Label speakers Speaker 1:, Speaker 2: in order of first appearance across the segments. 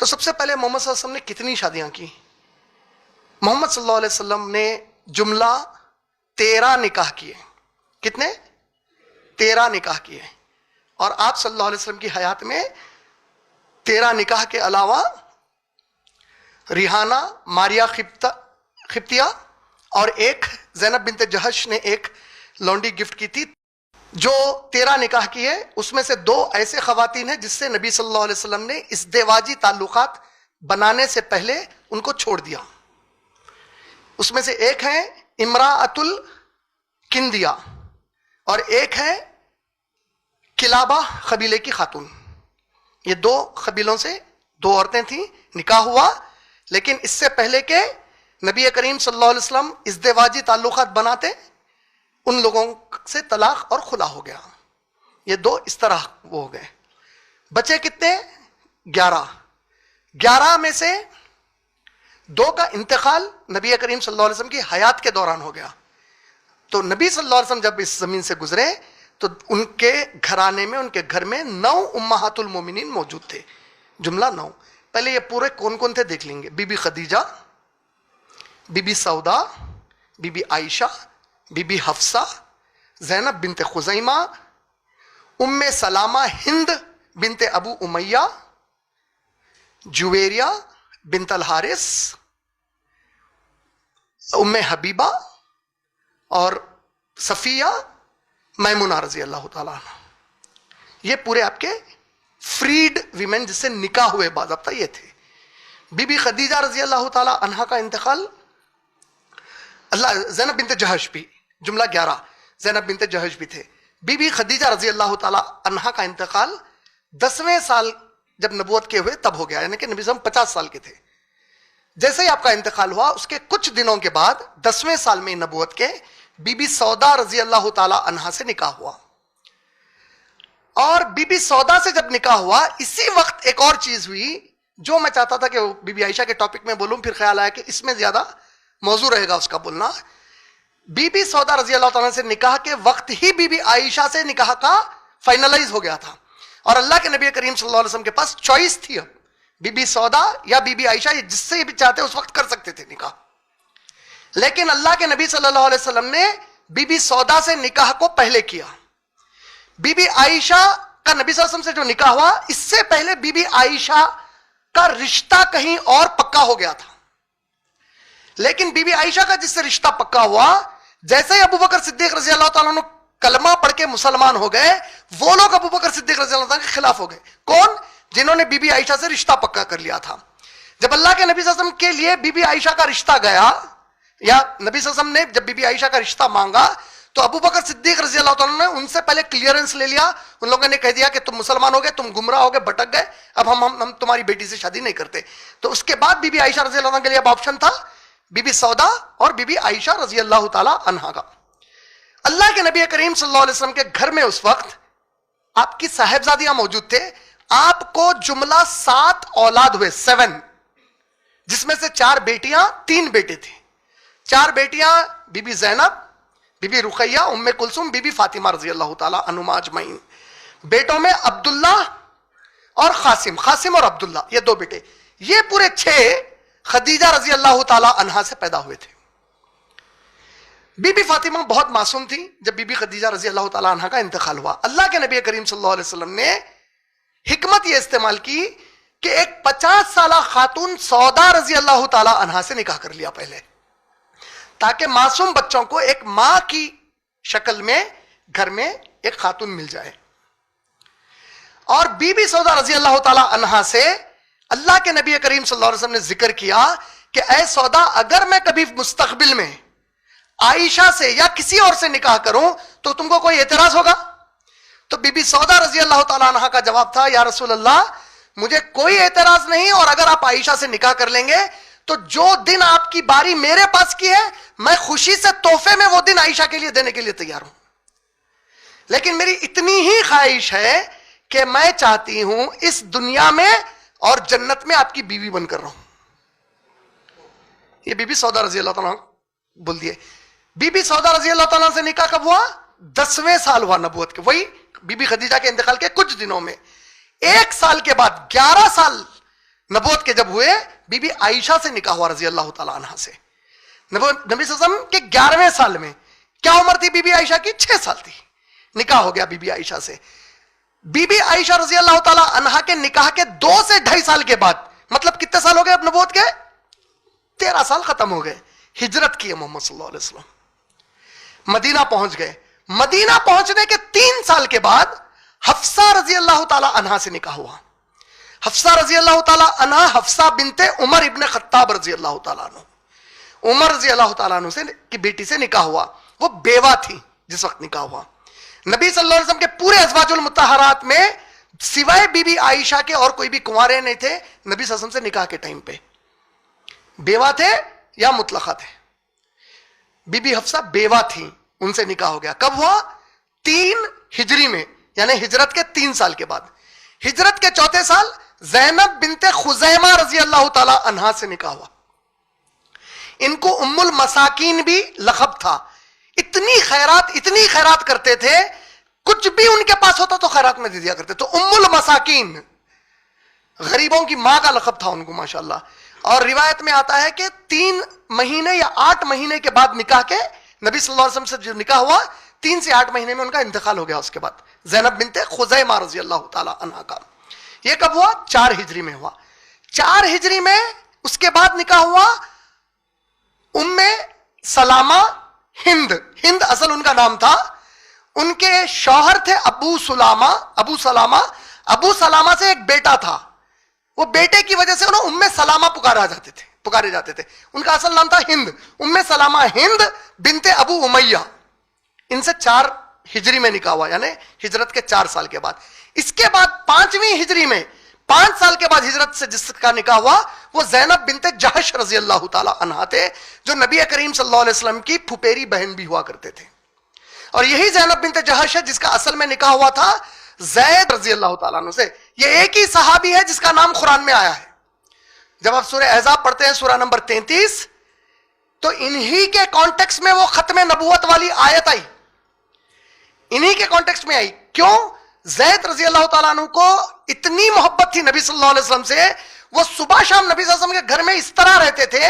Speaker 1: تو سب سے پہلے محمد صلی اللہ علیہ وسلم نے کتنی شادیاں کی؟ محمد صلی اللہ علیہ وسلم نے جملہ 13 نکاح کیے. کتنے؟ 13 نکاح کیے. اور آپ صلی اللہ علیہ وسلم کی حیات میں 13 نکاح کے علاوہ ریحانہ، ماریا خبتیہ اور ایک زینب بنت جہش نے ایک لونڈی گفٹ کی تھی. جو 13 نکاح کیے اس میں سے 2 ایسے خواتین ہیں جس سے نبی صلی اللہ علیہ وسلم نے ازدواجی تعلقات بنانے سے پہلے ان کو چھوڑ دیا. اس میں سے ایک ہے امراۃ الکندیہ اور ایک ہے کلابہ قبیلے کی خاتون. یہ 2 قبیلوں سے 2 عورتیں تھیں. نکاح ہوا لیکن اس سے پہلے کہ نبی کریم صلی اللہ علیہ وسلم ازدواجی تعلقات بناتے ان لوگوں سے طلاق اور خلا ہو گیا. یہ 2 اس طرح وہ ہو گئے. بچے کتنے؟ 11 میں سے 2 کا انتقال نبی کریم صلی اللہ علیہ وسلم کی حیات کے دوران ہو گیا. تو نبی صلی اللہ علیہ وسلم جب اس زمین سے گزرے تو ان کے گھرانے میں، ان کے گھر میں 9 امہات المومنین موجود تھے. جملہ 9. پہلے یہ پورے کون کون تھے دیکھ لیں گے. Bibi Bibi Khadija, Bibi Bibi Sauda, Bibi Bibi Aisha, Bibi Bibi Hafsa, Zainab بنت خزیمہ، ام سلامہ ہند بنت ابو امیہ، جویریہ بنت الحارث، ام حبیبہ اور صفیہ میمونہ رضی اللہ تعالیٰ عنہ. یہ پورے آپ کے فریڈ ویمن جس سے نکاح ہوئے باضابطہ یہ تھے. بی بی خدیجہ رضی اللہ تعالیٰ عنہ کا انتقال زینب بنت جہش بھی، جملہ 11 زینب بنت جہش بھی تھے. بی بی خدیجہ رضی اللہ تعالیٰ عنہ کا انتقال 10ویں سال جب نبوت کے ہوئے تب ہو گیا، یعنی کہ نبی صلی اللہ علیہ وسلم 50 سال کے تھے. جیسے ہی آپ کا انتقال ہوا اس کے کچھ دنوں کے بعد 10ویں سال میں نبوت کے بی بی سودا رضی اللہ تعالیٰ عنہ سے نکاح ہوا. اور بی بی سودا سے جب نکاح ہوا اسی وقت ایک اور چیز ہوئی جو میں چاہتا تھا کہ بی بی عائشہ کے ٹاپک میں بولوں، پھر خیال آیا کہ اس میں زیادہ موضوع رہے گا اس کا بولنا. بی بی سودا رضی اللہ تعالیٰ سے نکاح کے وقت ہی بی بی عائشہ سے نکاح کا فائنلائز ہو گیا تھا. اور اللہ کے نبی کریم صلی اللہ علیہ وسلم کے پاس چوائس تھی، اب بی بی سودا یا بی بی عائشہ، جس سے بھی چاہتے اس وقت کر سکتے تھے نکاح. لیکن اللہ کے نبی صلی اللہ علیہ وسلم نے بی بی سودا سے نکاح کو پہلے کیا. بی بی عائشہ کا نبی صلی اللہ علیہ وسلم سے جو نکاح ہوا اس سے پہلے بی بی عائشہ کا رشتہ کہیں اور پکا ہو گیا تھا. لیکن بی بی عائشہ کا جس سے رشتہ پکا ہوا، جیسے ہی ابو بکر صدیق رضی اللہ تعالیٰ عنہ کلمہ پڑھ کے مسلمان ہو گئے، وہ لوگ ابو بکر صدیق رضی اللہ تعالیٰ کے خلاف ہو گئے. کون؟ جنہوں نے بی بی عائشہ سے رشتہ پکا کر لیا تھا. جب اللہ کے نبی صلی اللہ علیہ وسلم کے لیے بی بی عائشہ کا رشتہ گیا، یا نبی صلی اللہ علیہ وسلم نے جب بی بی عائشہ کا رشتہ مانگا تو ابو بکر صدیق رضی اللہ تعالیٰ نے ان سے پہلے کلیئرنس لے لیا. ان لوگوں نے کہہ دیا کہ تم مسلمان ہو گئے، تم گمراہ ہو گئے، بھٹک گئے، اب ہم تمہاری بیٹی سے شادی نہیں کرتے. تو اس کے بعد بی بی عائشہ رضی اللہ عنہ کے لیے اب آپشن تھا بی بی سودا اور بی بی عائشہ رضی اللہ تعالیٰ عنہ کا. اللہ کے نبی کریم صلی اللہ علیہ وسلم کے گھر میں اس وقت آپ کی صاحبزادیاں موجود تھے. آپ کو جملہ 7 اولاد ہوئے، 7، جس میں سے 4 بیٹیاں 3 بیٹے تھے. 4 بیٹیاں Bibi Zainab, Bibi Ruqayya, Umm Kulsoom, be be Fatima رضی اللہ تعالیٰ عنہما اجمعین. بیٹوں میں عبداللہ اور قاسم اور عبداللہ، یہ 2 بیٹے. یہ پورے 6 خدیجہ رضی اللہ تعالیٰ عنہا سے پیدا ہوئے تھے. بی بی فاطمہ بہت معصوم تھی جب بی بی خدیجہ رضی اللہ تعالیٰ عنہا کا انتقال ہوا. اللہ کے نبی کریم صلی اللہ علیہ وسلم نے حکمت یہ استعمال کی کہ ایک 50 سالہ خاتون سودا رضی اللہ تعالیٰ عنہا سے نکاح کر لیا پہلے، تاکہ معصوم بچوں کو ایک ماں کی شکل میں گھر میں ایک خاتون مل جائے. اور بی بی سودا رضی اللہ تعالیٰ عنہا سے اللہ کے نبی کریم صلی اللہ علیہ وسلم نے ذکر کیا کہ اے سودا، اگر میں کبھی مستقبل میں عائشہ سے یا کسی اور سے نکاح کروں تو تم کو کوئی اعتراض ہوگا؟ تو بی بی سودا رضی اللہ تعالیٰ عنہ کا جواب تھا، یا رسول اللہ مجھے کوئی اعتراض نہیں، اور اگر آپ عائشہ سے نکاح کر لیں گے تو جو دن آپ کی باری میرے پاس کی ہے میں خوشی سے تحفے میں وہ دن عائشہ کے لیے دینے کے لیے تیار ہوں. لیکن میری اتنی ہی خواہش ہے کہ میں چاہتی ہوں اس دنیا میں اور جنت میں آپ کی بیوی بن کر رہوں. یہ بی بی سودا رضی اللہ تعالیٰ بول دیے. بی بی سودا رضی اللہ تعالیٰ سے نکاح کب ہوا؟ 10ویں سال ہوا نبوت کے، وہی بی بی خدیجہ کے انتقال کے کچھ دنوں میں. 1 سال کے بعد 11 سال نبوت کے جب ہوئے بی بی عائشہ سے نکاح ہوا رضی اللہ تعالی عنہ سے. نبی صلی اللہ علیہ وسلم کے 11ویں سال میں, کیا عمر تھی بی بی عائشہ کی؟ 6 سال تھی. نکاح ہو گیا بی بی عائشہ سے. بی بی عائشہ رضی اللہ تعالی عنہ کے نکاح کے 2 سے 2.5 سال کے بعد, مطلب کتنے سال ہو گئے اب نبوت کے؟ 13 سال ختم ہو گئے. ہجرت کی ہے محمد صلی اللہ علیہ وسلم, مدینہ پہنچ گئے. مدینہ پہنچنے کے 3 سال کے بعد حفصہ رضی اللہ تعالی عنہ سے نکاح ہوا. حفصہ رضی اللہ تعالی عنہ حفصہ بنت عمر ابن خطاب رضی اللہ تعالی عنہ, عمر رضی اللہ تعالیٰ عنہ سے کی بیٹی سے نکاح ہوا. وہ بیوہ تھی جس وقت نکاح ہوا. نبی صلی اللہ علیہ وسلم کے پورے ازواج المطہرات میں سوائے بی بی عائشہ کے اور کوئی بھی کنوارے نہیں تھے نبی صلی اللہ علیہ وسلم سے نکاح کے ٹائم پہ. بیوہ تھے یا مطلقہ تھے. بی بی حفصہ بیوہ تھی, ان سے نکاح ہو گیا. کب ہوا؟ 3 ہجری میں, یعنی ہجرت کے 3 سال کے بعد. ہجرت کے 4تھے سال زینب بنت خزیمہ رضی اللہ تعالی عنہا سے نکاح ہوا. ان کو ام المساکین بھی لقب تھا. اتنی خیرات کرتے تھے, کچھ بھی ان کے پاس ہوتا تو خیرات میں دے دیا کرتے. تو ام المساکین, غریبوں کی ماں کا لقب تھا ان کو ماشاءاللہ. اور روایت میں آتا ہے کہ 3 مہینے یا 8 مہینے کے بعد نکاح کے, نبی صلی اللہ علیہ وسلم سے جو نکاح ہوا 3 سے 8 مہینے میں ان کا انتقال ہو گیا. اس کے بعد زینب بنت خزیمہ رضی اللہ تعالی عنہا کا. یہ کب ہوا؟ 4 ہجری میں ہوا. 4 ہجری میں اس کے بعد نکاح ہوا ام سلامہ ہند. ہند اصل ان کا نام تھا. ان کے شوہر تھے ابو سلامہ سے ایک بیٹا تھا. وہ بیٹے کی وجہ سے انہوں ام سلامہ پکارے جاتے تھے. ان کا اصل نام تھا ہند. ام سلامہ ہند بنت ابو امیہ. ان سے 4 ہجری میں نکاح ہوا, یعنی ہجرت کے 4 سال کے بعد. اس کے بعد 5ویں ہجری میں 5 سال کے بعد ہجرت سے جس کا نکاح ہوا وہ زینب بنت جہش رضی اللہ تعالی عنہا تھے, جو نبی کریم صلی اللہ علیہ وسلم کی پھپھیری بہن بھی ہوا کرتے تھے. اور یہی زینب بنت جہش ہے جس کا اصل میں نکاح ہوا تھا زید رضی اللہ تعالیٰ عنہ سے. یہ ایک ہی صحابی ہے جس کا نام قرآن میں آیا ہے. جب آپ سورہ احزاب پڑھتے ہیں سورہ نمبر 33, تو انہی کے کانٹیکس میں وہ ختم نبوت والی آیت آئی, انہی کے کانٹیکس میں آئی. کیوں؟ زید رضی اللہ تعالیٰ عنہ کو اتنی محبت تھی نبی صلی اللہ علیہ وسلم سے, وہ صبح شام نبی صلی اللہ علیہ وسلم کے گھر میں اس طرح رہتے تھے,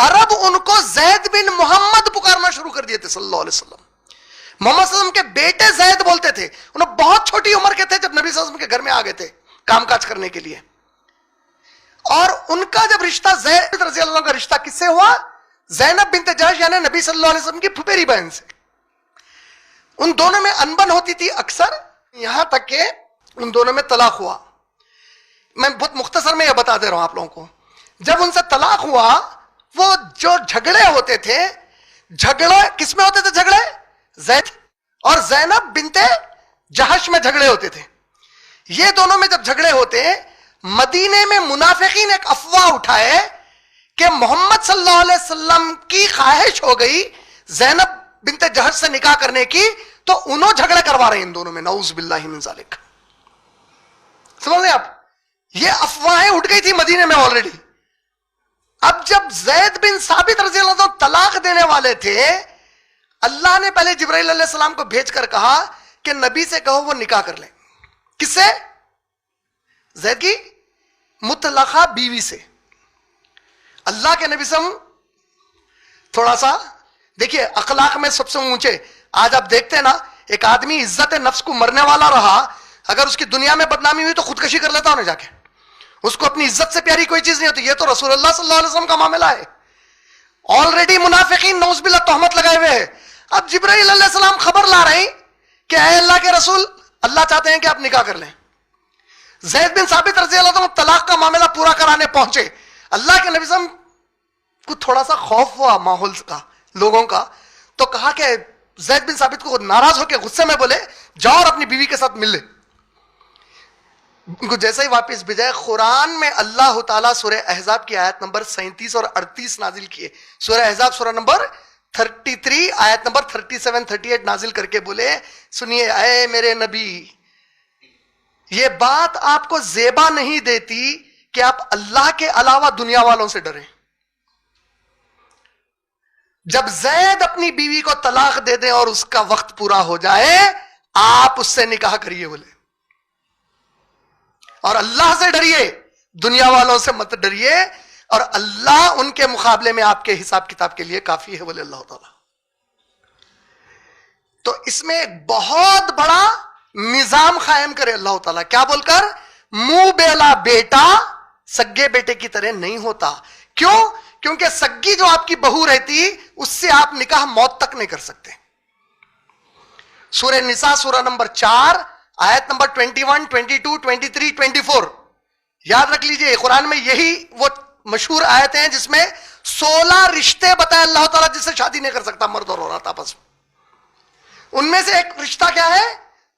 Speaker 1: عرب ان کو زید بن محمد پکارنا شروع کر دیے تھے صلی اللہ علیہ وسلم. محمد صلی اللہ علیہ وسلم کے بیٹے زید بولتے تھے. انہوں بہت چھوٹی عمر کے تھے جب نبی صلی اللہ علیہ وسلم کے گھر میں آ گئے تھے کام کاج کرنے کے لیے. اور ان کا جب رشتہ زید رضی اللہ عنہ کا رشتہ کس سے ہوا؟ زینب بنت جہش یعنی نبی صلی اللہ علیہ وسلم کی پھپھیری بہن سے. ان دونوں میں انبن ہوتی تھی اکثر, یہاں تک کہ ان دونوں میں طلاق ہوا. میں بہت مختصر میں یہ بتا دے رہا ہوں آپ لوگوں کو. جب ان سے طلاق ہوا, وہ جو جھگڑے ہوتے تھے, جھگڑے کس میں ہوتے تھے؟ جھگڑے زید اور زینب بنت جہش میں جھگڑے ہوتے تھے. یہ دونوں میں جب جھگڑے ہوتے, مدینے میں منافقین ایک افواہ اٹھائے کہ محمد صلی اللہ علیہ وسلم کی خواہش ہو گئی زینب بنت جہش سے نکاح کرنے کی, تو انہوں جھگڑے کروا رہے ہیں ان دونوں میں. نعوذ باللہ من ذالک. سمجھ لیں آپ, یہ افواہیں اٹھ گئی تھی مدینے میں آلریڈی. اب جب زید بن ثابت رضی اللہ عنہ طلاق دینے والے تھے, اللہ نے پہلے جبرائیل علیہ السلام کو بھیج کر کہا کہ نبی سے کہو وہ نکاح کر لیں. کس سے؟ زید کی مطلقہ بیوی سے. اللہ کے نبی سے تھوڑا سا دیکھیے اخلاق میں سب سے اونچے. آج آپ دیکھتے ہیں نا, ایک آدمی عزت نفس کو مرنے والا رہا, اگر اس کی دنیا میں بدنامی ہوئی تو خودکشی کر لیتا انہیں جا کے. اس کو اپنی عزت سے پیاری کوئی چیز نہیں ہوتی. یہ تو رسول اللہ صلی اللہ علیہ وسلم کا معاملہ ہے. آلریڈی منافقین نعوذ باللہ تہمت لگائے ہوئے ہیں. اب جبرائیل علیہ السلام خبر لا رہے ہیں کہ اے اللہ کے رسول, اللہ چاہتے ہیں کہ آپ نکاح کر لیں. زید بن ثابت رضی اللہ عنہ طلاق کا معاملہ پورا کرانے پہنچے. اللہ کے نبی صلی اللہ علیہ وسلم کو تھوڑا سا خوف ہوا ماحول کا, لوگوں کا, تو کہا کہ زید بن ثابت کو ناراض ہو کے غصے میں بولے جاؤ اور اپنی بیوی کے ساتھ مل لے. ان کو جیسے ہی واپس بھیجائے, قرآن میں اللہ تعالیٰ سورہ احزاب کی آیت نمبر 37 اور 38 نازل کیے. سورہ احزاب سورہ نمبر 33 آیت نمبر 37-38 نازل کر کے بولے سنیے اے میرے نبی, یہ بات آپ کو زیبا نہیں دیتی کہ آپ اللہ کے علاوہ دنیا والوں سے ڈریں. جب زید اپنی بیوی کو طلاق دے دیں اور اس کا وقت پورا ہو جائے, آپ اس سے نکاح کریے بولے, اور اللہ سے ڈریے, دنیا والوں سے مت ڈریے اور اللہ ان کے مقابلے میں آپ کے حساب کتاب کے لیے کافی ہے ولی اللہ تعالی. تو اس میں ایک بہت بڑا نظام قائم کرے اللہ تعالیٰ. کیا بول کر؟ منہ بیلا بیٹا سگے بیٹے کی طرح نہیں ہوتا. کیوں؟ کیونکہ سگی جو آپ کی بہو رہتی اس سے آپ نکاح موت تک نہیں کر سکتے. سورہ نساء سورہ نمبر 4 آیت نمبر 21, 22, 23, 24 یاد رکھ لیجئے. قرآن میں یہی وہ مشہور آیتیں ہیں جس میں 16 رشتے بتائے اللہ تعالیٰ جس سے شادی نہیں کر سکتا مرد اور عورت آپس میں. ان میں سے ایک رشتہ کیا ہے؟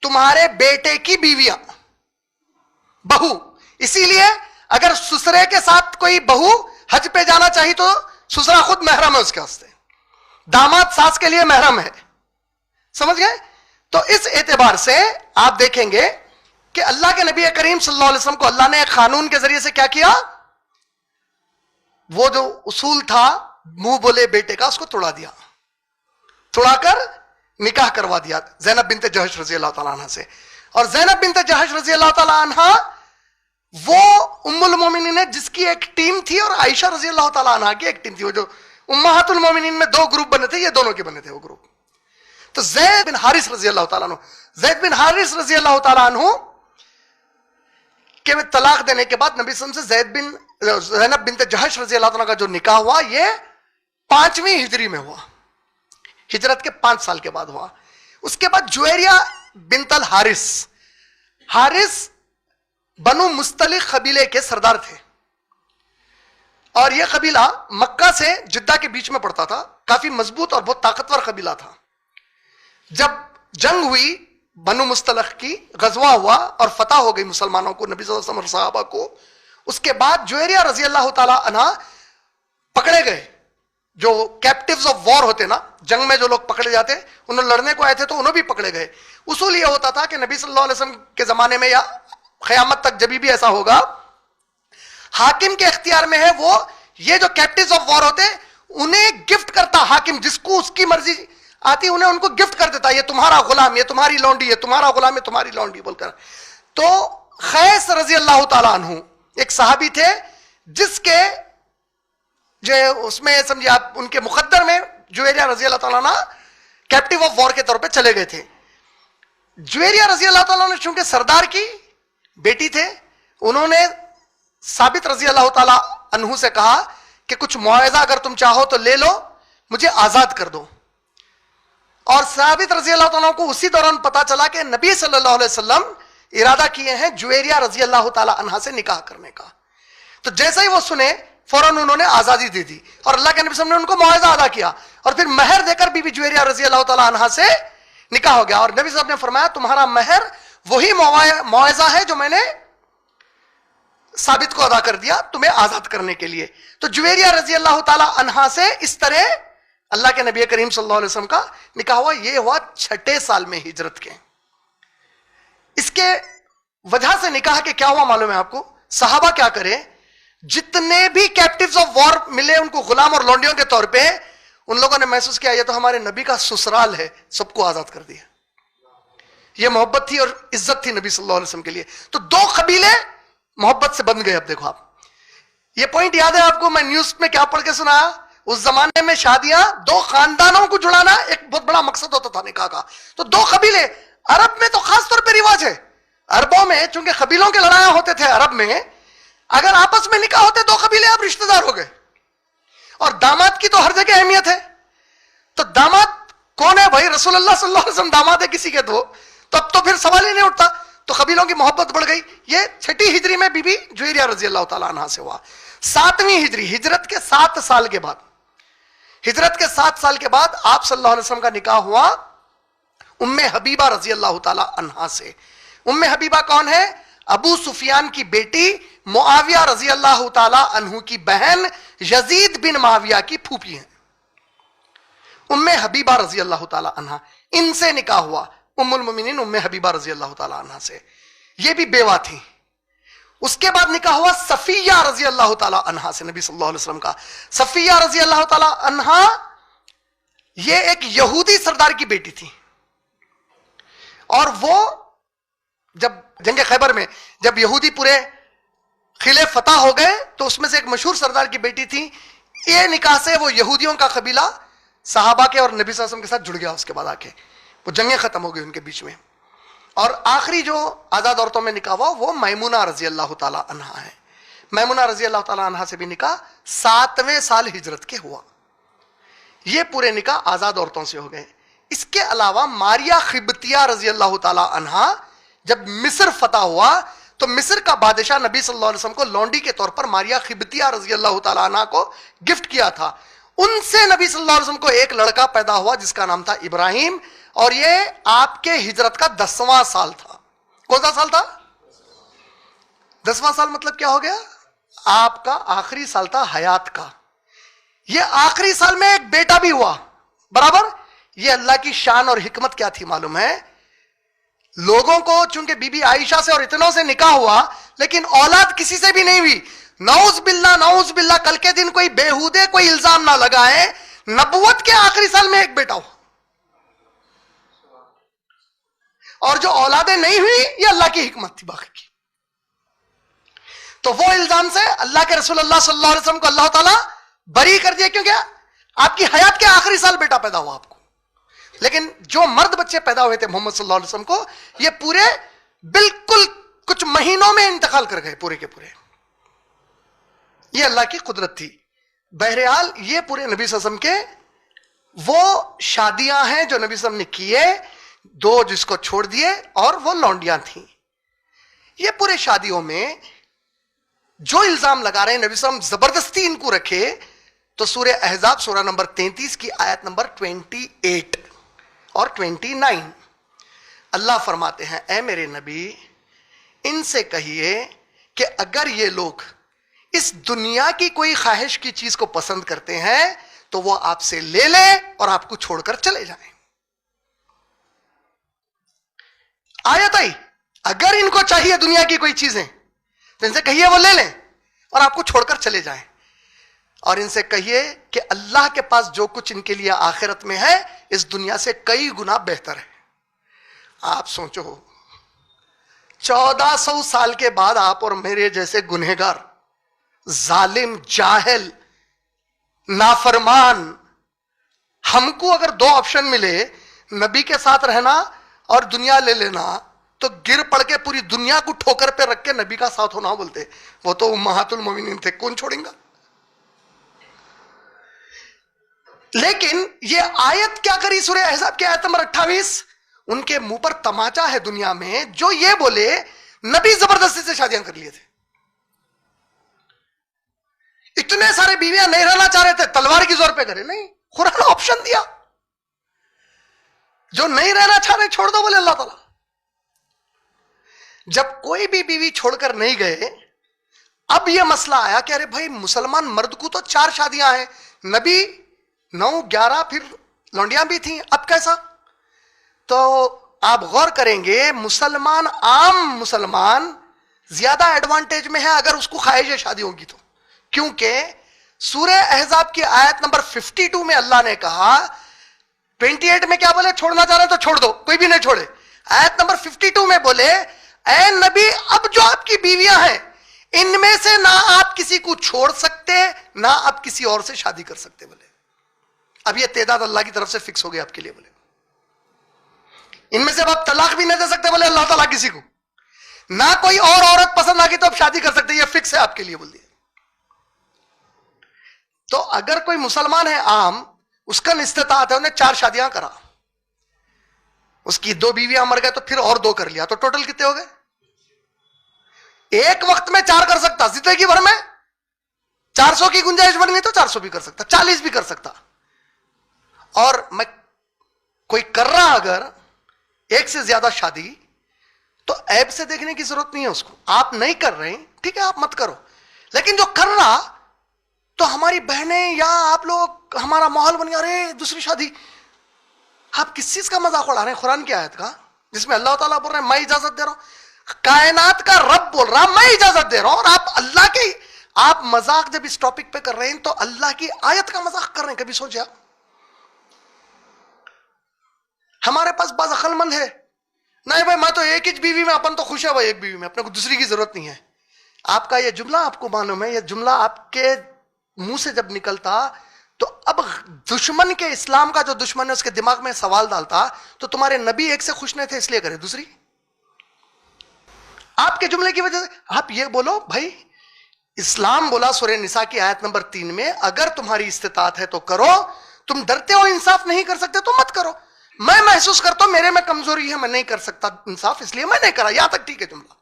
Speaker 1: تمہارے بیٹے کی بیویاں بہو. اسی لیے اگر سسرے کے ساتھ کوئی بہو حج پہ جانا چاہیے تو سسرا خود محرم ہے اس کے واسطے, داماد ساس کے لیے محرم ہے. سمجھ گئے؟ تو اس اعتبار سے آپ دیکھیں گے کہ اللہ کے نبی کریم صلی اللہ علیہ وسلم کو اللہ نے ایک قانون کے ذریعے سے کیا کیا؟ وہ جو اصول تھا منہ بولے بیٹے کا اس کو توڑا دیا, توڑا کر نکاح کروا دیا زینب بنت جہش رضی اللہ تعالیٰ عنہ سے. اور زینب بنت جہش رضی اللہ تعالیٰ عنہ وہ ام المومنین ہے جس کی ایک ٹیم تھی اور عائشہ رضی اللہ تعالیٰ عنہ کی ایک ٹیم تھی. وہ جو امہات المومنین میں 2 گروپ بنے تھے, یہ دونوں کے بنے تھے وہ گروپ. تو زید بن حارث رضی اللہ تعالیٰ عنہ, زید بن حارث رضی اللہ تعالیٰ عنہ کہ طلاق دینے کے بعد نبی صلی اللہ علیہ وسلم سے زینب بنت جہش رضی اللہ تعالیٰ کا جو نکاح ہوا یہ 5ویں ہجری میں ہوا, ہجرت کے 5 سال کے بعد ہوا. اس کے بعد جویریہ بنت الحارث, حارث بنو مستلق قبیلے کے سردار تھے اور یہ قبیلہ مکہ سے جدہ کے بیچ میں پڑتا تھا, کافی مضبوط اور بہت طاقتور قبیلہ تھا. جب جنگ ہوئی بنو مستلق کی, غزوہ ہوا اور فتح ہو گئی مسلمانوں کو, نبی صلی اللہ علیہ وسلم اور صحابہ کو, اس کے بعد جویریہ رضی اللہ تعالی عنہ پکڑے گئے. جو کیپٹیوز آف وار ہوتے نا, جنگ میں جو لوگ پکڑے جاتے انہوں لڑنے کو آئے تھے تو انہوں بھی پکڑے گئے. اصول یہ ہوتا تھا کہ نبی صلی اللہ علیہ وسلم کے زمانے میں یا قیامت تک جبھی بھی ایسا ہوگا, حاکم کے اختیار میں ہے وہ یہ جو کیپٹیوز آف وار ہوتے انہیں گفٹ کرتا حاکم, جس کو اس کی مرضی آتی انہیں ان کو گفٹ کر دیتا, یہ تمہارا غلام, یہ تمہاری لونڈی, یہ تمہارا غلام, یہ تمہاری لونڈی بول کر. تو خیس رضی اللہ تعالیٰ عنہ ایک صحابی تھے جس کے جو اس میں سمجھے آپ ان کے مقدر میں جویریہ رضی اللہ تعالیٰ عنہ کیپٹیو آف وار کے طور پہ چلے گئے تھے. جویریہ رضی اللہ تعالیٰ عنہ چونکہ سردار کی بیٹی تھے, انہوں نے ثابت رضی اللہ تعالیٰ عنہ سے کہا کہ کچھ معاوضہ اگر تم چاہو تو لے لو, مجھے آزاد کر دو. اور ثابت رضی اللہ تعالیٰ کو اسی دوران پتا چلا کہ نبی صلی اللہ علیہ وسلم ارادہ کیے ہیں جویریہ رضی اللہ تعالیٰ عنہ سے نکاح کرنے کا. تو جیسے ہی وہ سنے فوراً انہوں نے آزادی دے دی اور اللہ کے نبی صلی اللہ علیہ وسلم نے ان کو معاوضہ ادا کیا اور پھر مہر دے کر بی بی جویریہ رضی اللہ تعالیٰ عنہ سے نکاح ہو گیا. اور نبی صلی اللہ علیہ وسلم نے فرمایا تمہارا مہر وہی معاوضہ ہے جو میں نے ثابت کو ادا کر دیا تمہیں آزاد کرنے کے لیے. تو جویریہ رضی اللہ تعالیٰ عنہ سے اس طرح اللہ کے نبی کریم صلی اللہ علیہ وسلم کا نکاح ہوا. یہ ہوا 6 سال میں ہجرت کے. اس کے وجہ سے نکاح کے کیا ہوا معلوم ہے آپ کو؟ صحابہ کیا کرے, جتنے بھی کیپٹیوز آف وار ملے ان کو غلام اور لونڈیوں کے طور پہ, ان لوگوں نے محسوس کیا یہ تو ہمارے نبی کا سسرال ہے, سب کو آزاد کر دیا. یہ محبت تھی اور عزت تھی نبی صلی اللہ علیہ وسلم کے لیے. تو 2 قبیلے محبت سے بن گئے. اب دیکھو آپ, یہ پوائنٹ یاد ہے آپ کو, میں نیوز میں کیا پڑھ کے سنایا, اس زمانے میں شادیاں 2 خاندانوں کو جڑانا ایک بہت بڑا مقصد ہوتا تھا نکاح کا. تو 2 قبیلے, عرب میں تو خاص طور پہ رواج ہے, عربوں میں چونکہ قبیلوں کے لڑائیاں ہوتے تھے عرب میں, اگر آپس میں نکاح ہوتے 2 قبیلے آپ رشتہ دار ہو گئے. اور داماد کی تو ہر جگہ اہمیت ہے. تو داماد کون ہے بھائی؟ رسول اللہ صلی اللہ علیہ وسلم داماد ہے کسی کے, تو اب تو پھر سوال ہی نہیں اٹھتا. تو قبیلوں کی محبت بڑھ گئی. یہ 6 ہجری میں بی بی جویریہ رضی اللہ تعالیٰ عنہ سے ہوا. 7ویں ہجری, ہجرت کے 7 سال کے بعد, ہجرت کے 7 سال کے بعد آپ صلی اللہ علیہ وسلم کا نکاح ہوا ام حبیبہ رضی اللہ تعالیٰ عنہ سے. ام حبیبہ کون ہے؟ ابو سفیان کی بیٹی, معاویہ رضی اللہ تعالیٰ عنہ کی بہن, یزید بن معاویہ کی پھوپھی ہیں. ام حبیبہ رضی اللہ تعالیٰ عنہ, ان سے نکاح ہوا ام المومنین ام حبیبہ رضی اللہ تعالیٰ عنہ سے. یہ بھی بیوہ تھی. اس کے بعد نکاح ہوا صفیہ رضی اللہ تعالیٰ عنہ سے, نبی صلی اللہ علیہ وسلم کا. صفیہ رضی اللہ تعالیٰ عنہ یہ ایک یہودی سردار کی بیٹی تھی. اور وہ جب جنگ خیبر میں جب یہودی پورے قلعے فتح ہو گئے تو اس میں سے ایک مشہور سردار کی بیٹی تھی، یہ نکاح سے وہ یہودیوں کا قبیلہ صحابہ کے اور نبی صلی اللہ علیہ وسلم کے ساتھ جڑ گیا. اس کے بعد آ کے وہ جنگیں ختم ہو گئی ان کے بیچ میں. اور آخری جو آزاد عورتوں میں نکاح ہوا وہ میمونہ رضی اللہ تعالی عنہا ہے. میمونہ رضی اللہ تعالی عنہا سے بھی نکاح 7ویں سال ہجرت کے ہوا. یہ پورے نکاح آزاد عورتوں سے ہو گئے. اس کے علاوہ ماریہ قبطیہ رضی اللہ تعالی عنہا جب مصر فتح ہوا تو مصر کا بادشاہ نبی صلی اللہ علیہ وسلم کو لونڈی کے طور پر ماریہ قبطیہ رضی اللہ تعالی عنہا کو گفٹ کیا تھا. ان سے نبی صلی اللہ علیہ وسلم کو ایک لڑکا پیدا ہوا جس کا نام تھا ابراہیم، اور یہ آپ کے ہجرت کا 10واں سال تھا. کون سا سال تھا؟ 10واں سال. مطلب کیا ہو گیا؟ آپ کا آخری سال تھا حیات کا. یہ آخری سال میں ایک بیٹا بھی ہوا برابر. یہ اللہ کی شان اور حکمت کیا تھی معلوم ہے؟ لوگوں کو چونکہ بی بی عائشہ سے اور اتنوں سے نکاح ہوا لیکن اولاد کسی سے بھی نہیں ہوئی. نعوذ باللہ نعوذ باللہ، کل کے دن کوئی بےہودے کوئی الزام نہ لگائے. نبوت کے آخری سال میں ایک بیٹا ہوا، اور جو اولادیں نہیں ہوئی یہ اللہ کی حکمت تھی باقی کی. تو وہ الزام سے اللہ کے رسول اللہ صلی اللہ علیہ وسلم کو اللہ تعالیٰ بری کر دیا، کیونکہ آپ کی حیات کے آخری سال بیٹا پیدا ہوا آپ کو. لیکن جو مرد بچے پیدا ہوئے تھے محمد صلی اللہ علیہ وسلم کو، یہ پورے بالکل کچھ مہینوں میں انتقال کر گئے پورے کے پورے. یہ اللہ کی قدرت تھی. بہرحال یہ پورے نبی صلی اللہ علیہ وسلم کے وہ شادیاں ہیں جو نبی صلی اللہ علیہ وسلم نے کیے، 2 جس کو چھوڑ دیے اور وہ لونڈیاں تھیں. یہ پورے شادیوں میں جو الزام لگا رہے ہیں نبی صلی اللہ علیہ وسلم زبردستی ان کو رکھے، تو سورہ احزاب سورہ نمبر 33 کی آیت نمبر 28 اور 29 اللہ فرماتے ہیں اے میرے نبی ان سے کہیے کہ اگر یہ لوگ اس دنیا کی کوئی خواہش کی چیز کو پسند کرتے ہیں تو وہ آپ سے لے لیں اور آپ کو چھوڑ کر چلے جائیں. آیت آئی اگر ان کو چاہیے دنیا کی کوئی چیزیں تو ان سے کہیے وہ لے لیں اور آپ کو چھوڑ کر چلے جائیں. اور ان سے کہیے کہ اللہ کے پاس جو کچھ ان کے لیے آخرت میں ہے اس دنیا سے کئی گنا بہتر ہے. آپ سوچو 1400 سال کے بعد آپ اور میرے جیسے گنہگار، ظالم، جاہل، نافرمان، ہم کو اگر 2 آپشن ملے نبی کے ساتھ رہنا اور دنیا لے لینا تو گر پڑ کے پوری دنیا کو ٹھوکر پہ رکھ کے نبی کا ساتھ ہونا بولتے. وہ تو امہات المومنین تھے، کون چھوڑیں گا؟ لیکن یہ آیت کیا کری سورہ احزاب کی آیت نمبر 28؟ ان کے منہ پر تماچا ہے دنیا میں جو یہ بولے نبی زبردستی سے شادیاں کر لیے تھے. اتنے سارے بیویاں نہیں رہنا چاہ رہے تھے، تلوار کی زور پہ کرے نہیں، قرآن آپشن دیا جو نہیں رہنا چاہ رہے چھوڑ دو بولے اللہ تعالیٰ. جب کوئی بھی بیوی چھوڑ کر نہیں گئے اب یہ مسئلہ آیا کہ ارے بھائی مسلمان مرد کو تو 4 شادیاں ہیں، نبی 9 11 پھر لونڈیاں بھی تھیں، اب کیسا؟ تو آپ غور کریں گے مسلمان، عام مسلمان زیادہ ایڈوانٹیج میں ہے اگر اس کو خواہش شادی ہوگی تو. کیونکہ سورہ احزاب کی آیت نمبر 52 میں اللہ نے کہا، 28 میں کیا بولے؟ چھوڑنا چاہ رہے تو چھوڑ دو، کوئی بھی نہیں چھوڑے. آیت نمبر 52 میں بولے اے نبی اب جو آپ کی بیویاں ہیں ان میں سے نہ آپ کسی کو چھوڑ سکتے نہ آپ کسی اور سے شادی کر سکتے. بولے اب یہ تعداد اللہ کی طرف سے فکس ہو گئی آپ کے لیے. بولے ان میں سے اب آپ طلاق بھی نہیں دے سکتے بولے اللہ تعالیٰ کسی کو، نہ کوئی اور عورت پسند آ گئی تو آپ شادی کر سکتے، یہ فکس ہے آپ کے لیے بول دیا. تو اگر کوئی مسلمان ہے عام، اس کا استطاعت ہے انہیں 4 شادیاں کرا، اس کی 2 بیویاں مر گئے تو پھر اور 2 کر لیا، تو ٹوٹل کتنے ہو گئے؟ ایک وقت میں 4 کر سکتا، زندگی بھر میں 400 کی گنجائش بن گئی تو 400 بھی کر سکتا، 40 بھی کر سکتا. اور میں کوئی کر رہا اگر ایک سے زیادہ شادی تو عیب سے دیکھنے کی ضرورت نہیں ہے اس کو. آپ نہیں کر رہے ٹھیک ہے آپ مت کرو، لیکن جو کر رہا تو ہماری بہنیں یا آپ لوگ ہمارا ماحول بن گیا ارے دوسری شادی. آپ کس چیز کا مذاق اڑا رہے ہیں؟ قرآن کی آیت کا جس میں اللہ تعالیٰ بول رہے ہیں میں اجازت دے رہا ہوں، کائنات کا رب بول رہا میں اجازت دے رہا ہوں، اور آپ اللہ کی آپ مذاق جب اس ٹاپک پہ کر رہے ہیں تو اللہ کی آیت کا مذاق کر رہے ہیں. کبھی سوچا ہمارے پاس بعض عقل مند ہے نہیں بھائی میں تو ایک ہی بیوی میں، اپن تو خوش ہے بھائی ایک بیوی میں، اپنے کو دوسری کی ضرورت نہیں ہے. آپ کا یہ جملہ آپ کو معلوم ہے، یہ جملہ آپ کے منہ سے جب نکلتا تو اب دشمن کے اسلام کا جو دشمن ہے اس کے دماغ میں سوال ڈالتا تو تمہارے نبی ایک سے خوش نہیں تھے اس لیے کرے دوسری. آپ کے جملے کی وجہ سے آپ یہ بولو بھائی اسلام بولا سورہ نساء کی آیت نمبر 3 میں اگر تمہاری استطاعت ہے تو کرو، تم ڈرتے ہو انصاف نہیں کر سکتے تو مت کرو. میں محسوس کرتا ہوں میرے میں کمزوری ہے، میں نہیں کر سکتا انصاف اس لیے میں نہیں کرا، یہاں تک ٹھیک ہے جملہ.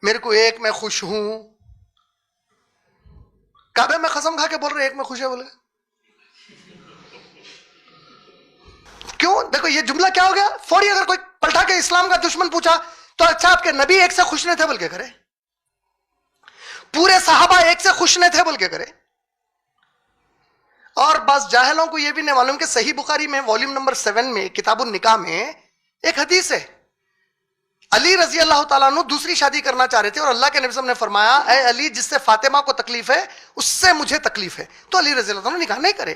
Speaker 1: میرے کو ایک میں خوش ہوں، کعبے میں قسم کھا کے بول رہے ایک میں خوش ہے بولے کیوں؟ دیکھو یہ جملہ کیا ہو گیا فوری. اگر کوئی پلٹا کے اسلام کا دشمن پوچھا تو اچھا آپ کے نبی ایک سے خوش نہیں تھے بول کے کرے، پورے صحابہ ایک سے خوش نہیں تھے بول کے کرے. اور بعض جاہلوں کو یہ بھی نہیں معلوم کہ صحیح بخاری میں والیوم نمبر 7 میں کتاب النکاح میں ایک حدیث ہے، علی رضی اللہ تعالیٰ عنہ دوسری شادی کرنا چاہ رہے تھے اور اللہ کے نبی صلی اللہ علیہ وسلم نے فرمایا اے علی جس سے فاطمہ کو تکلیف ہے اس سے مجھے تکلیف ہے، تو علی رضی اللہ عنہ نکاح نہیں کرے.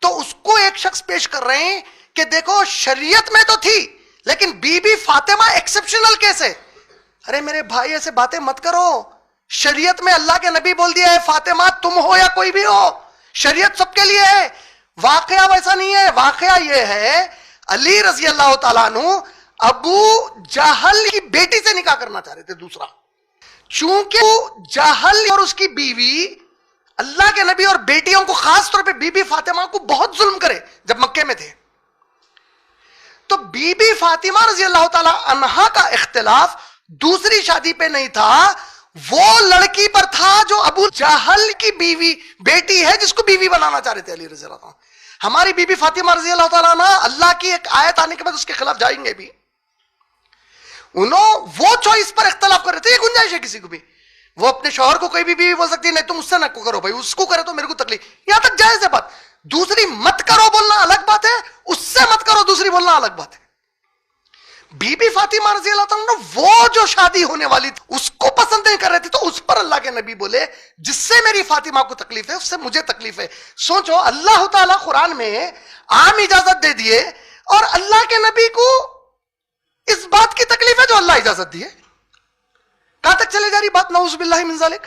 Speaker 1: تو اس کو ایک شخص پیش کر رہے ہیں کہ دیکھو شریعت میں تو تھی لیکن Bibi Fatima exceptional case ہے. ارے میرے بھائی ایسے باتیں مت کرو، شریعت میں اللہ کے نبی بول دیا ہے فاطمہ تم ہو یا کوئی بھی ہو، شریعت سب کے لیے ہے. واقعہ ویسا نہیں ہے، واقعہ یہ ہے علی رضی اللہ تعالیٰ عنہ ابو جہل کی بیٹی سے نکاح کرنا چاہ رہے تھے دوسرا، چونکہ جہل اور اس کی بیوی اللہ کے نبی اور بیٹیوں کو خاص طور پہ بی بی فاطمہ کو بہت ظلم کرے جب مکے میں تھے. تو بی بی فاطمہ رضی اللہ تعالی عنہا کا اختلاف دوسری شادی پہ نہیں تھا، وہ لڑکی پر تھا جو ابو جہل کی بیوی بیٹی ہے جس کو بیوی بنانا چاہ رہے تھے علی رضی اللہ عنہ. ہماری بی بی فاطمہ رضی اللہ تعالیٰ عنہ اللہ کی ایک آیت آنے کے بعد اس کے خلاف جائیں گے بھی، انہوں وہ چوائس پر اختلاف کر رہے تھے. یہ گنجائش ہے کسی کو بھی، وہ اپنے شوہر کو کوئی بھی بیوی بول سکتی ہے نہیں تم اس سے نہ کرو بھائی، اس کو کرے تو میرے کو تکلیف، یہاں تک جائز ہے بات. دوسری مت کرو بولنا الگ بات ہے، اس سے مت کرو دوسری بولنا الگ بات ہے. بی بی فاطمہ رضی اللہ تعالیٰ وہ جو شادی ہونے والی تھی اس کو پسند نہیں کر رہے تھے، تو اس پر اللہ کے نبی بولے جس سے میری فاطمہ کو تکلیف ہے اس سے مجھے تکلیف ہے. سوچو اللہ تعالیٰ قرآن میں عام اجازت دے دیے اور اللہ کے نبی کو اس بات کی تکلیف ہے جو اللہ اجازت دیے. کہاں تک چلے جا رہی بات، نعوذ باللہ من ذالک.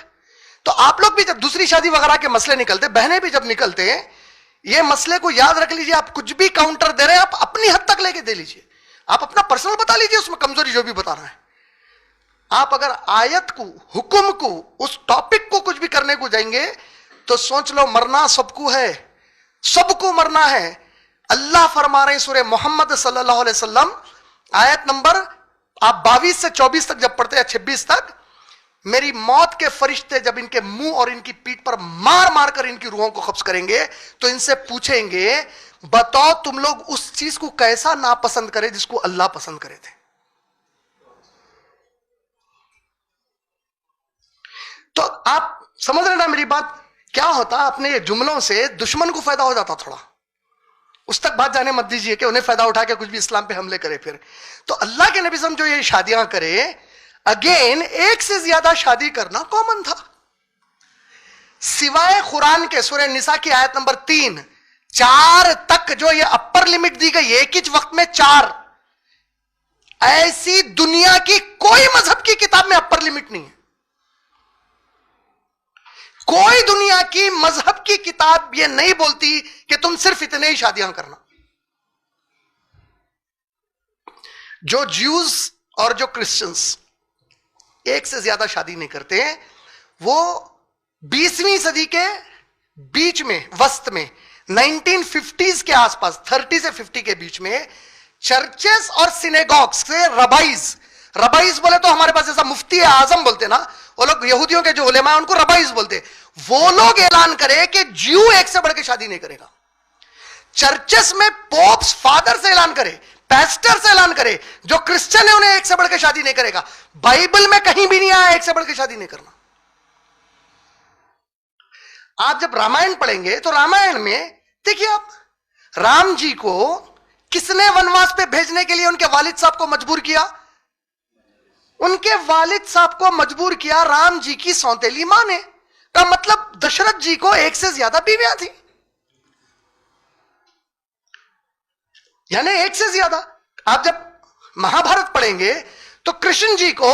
Speaker 1: تو آپ لوگ بھی جب دوسری شادی وغیرہ کے مسئلے نکلتے، بہنیں بھی جب نکلتے ہیں، یہ مسئلے کو یاد رکھ لیجئے. آپ کچھ بھی کاؤنٹر دے رہے ہیں آپ اپنی حد تک لے کے دے لیجئے، آپ اپنا پرسنل بتا لیجئے، اس میں کمزوری جو بھی بتا رہا ہے. آپ اگر آیت کو، حکم کو، اس ٹاپک کو کچھ بھی کرنے کو جائیں گے تو سوچ لو مرنا سب کو ہے، سب کو مرنا ہے. اللہ فرما رہے ہیں سورہ محمد صلی اللہ علیہ وسلم آیت نمبر آپ 22 سے 24 تک جب پڑھتے ہیں 26 تک، میری موت کے فرشتے جب ان کے منہ اور ان کی پیٹھ پر مار مار کر ان کی روحوں کو قبض کریں گے تو ان سے پوچھیں گے بتاؤ تم لوگ اس چیز کو کیسا ناپسند کرے جس کو اللہ پسند کرے تھے. تو آپ سمجھ رہے نا میری بات؟ کیا ہوتا اپنے یہ جملوں سے دشمن کو فائدہ ہو جاتا تھوڑا، اس تک بات جانے مت دیجئے کہ انہیں فائدہ اٹھا کے کچھ بھی اسلام پہ حملے کرے. پھر تو اللہ کے نبی صلی اللہ علیہ وسلم جو یہ شادیاں کرے، اگین ایک سے زیادہ شادی کرنا کامن تھا سوائے قرآن کے سورہ نساء کی آیت نمبر 3، 4 تک جو یہ اپر لمٹ دی گئی ایک ہی وقت میں 4. ایسی دنیا کی کوئی مذہب کی کتاب میں اپر لمٹ نہیں ہے، کوئی دنیا کی مذہب کی کتاب یہ نہیں بولتی کہ تم صرف اتنے ہی شادیاں کرنا. جو جیوز اور جو کرسچنز ایک سے زیادہ شادی نہیں کرتے ہیں، وہ 20ویں صدی کے بیچ میں، وسط میں 1950s کے آس پاس 30 سے 50 کے بیچ میں چرچز اور سینیگوگز سے ربائز بولے تو ہمارے پاس جیسا مفتی اعظم بولتے نا، وہ لوگ یہودیوں کے جو علماء ہیں ان کو ربائز بولتے، وہ لوگ اعلان کرے کہ جیو ایک سے بڑھ کے شادی نہیں کرے گا. چرچز میں پوپس فادر سے اعلان کرے، پیسٹر سے اعلان کرے جو کرسچن ہے انہیں ایک سے بڑھ کے شادی نہیں کرے گا. بائبل میں کہیں بھی نہیں آیا ایک سے بڑھ کے شادی نہیں کرنا. آپ جب رامائن پڑھیں گے تو رامائن میں دیکھیے آپ رام جی کو کس نے ونواس پہ بھیجنے کے لیے ان کے والد صاحب کو مجبور کیا؟ ان کے والد صاحب کو مجبور کیا رام جی کی سونتیلی ماں نے. کا مطلب دشرتھ جی کو ایک سے زیادہ بیویاں تھیں، یعنی ایک سے زیادہ. آپ جب مہا بھارت پڑھیں گے تو کرشن جی کو